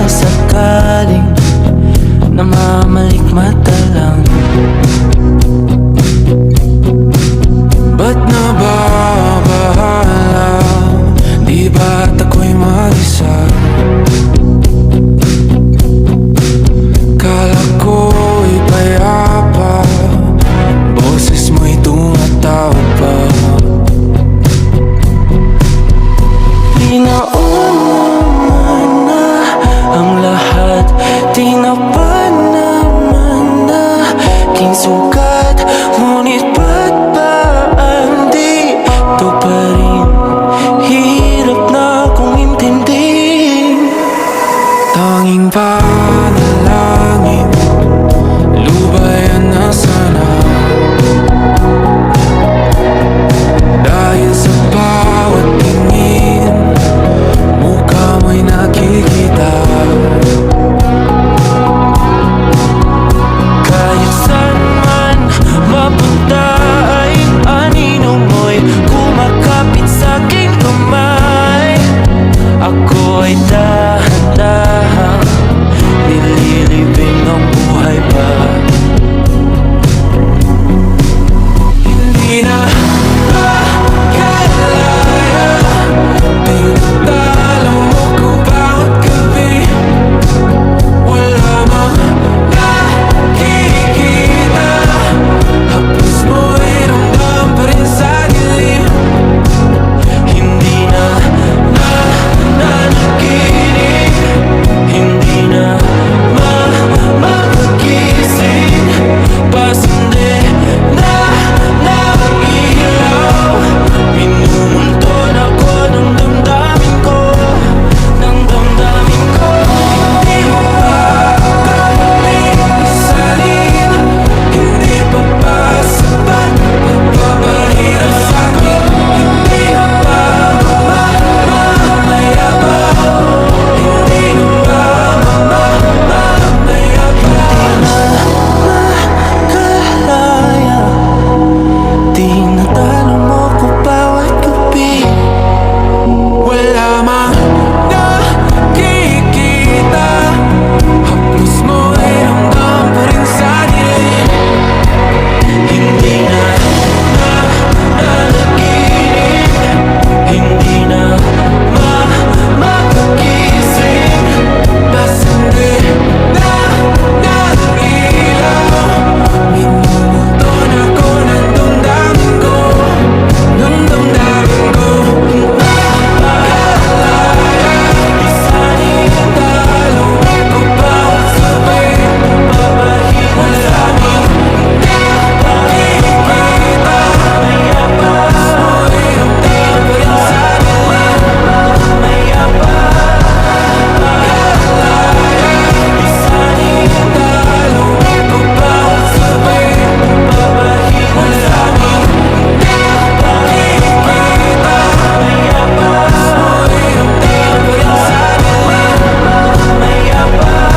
sakaling namamalikmata lang. Ba't nababahala? Di ba't ako'y mag-isa? Kala ko'y payapa, boses mo'y tumatawag pa. Di naman na ang lahat, di na ba naman na king sugat, ngunit ba't ba di to pa rin? Hirap na kong intindihin. Tanging panalangin, lubayan na sana. Dahil sa bawat tingin, mukha mo'y nakikita. Kahit saan man mapunta ay anino mo'y kumakapit sa'king kamay. Ako ay dahan-dahan nililibing ang buhay pa. Hindi na makalaya, tinatalo mo ko bawat gabi. Wala mang nakikita, hapos mo'y ramdam pa rin sa dilim. Hindi na nanaginip, hindi na magising. Pasindi na ng ilaw, minumulton ako ng damdamin ko, ng damdamin ko. Hindi mo pa kailangan isalin, hindi pa ba sapat pagpapahirap sa'kin? Hindi na ba mamayabang? Hindi na ba mamayabang? Makalaya, tinatalo mo ko bawat gabi. Wala mang nakikita, haplos mo'y ramdam pa rin sa dilim. Hindi na nanaginip, hindi na magising. Pasindi na ng ilaw, minumulton ako ng damdamin ko, ng damdamin ko. Makalaya, isanin ang talong ko bawat sabi, papahinga sa'min. Nakikita, mayabas mo'y ramdam pa rin sa dilim. Mayabas, makalaya, isanin ang talong ko bawat sabi, papahinga sa'min. Nakikita, mayabas mo'y ramdam pa rin sa dilim. Mayabas.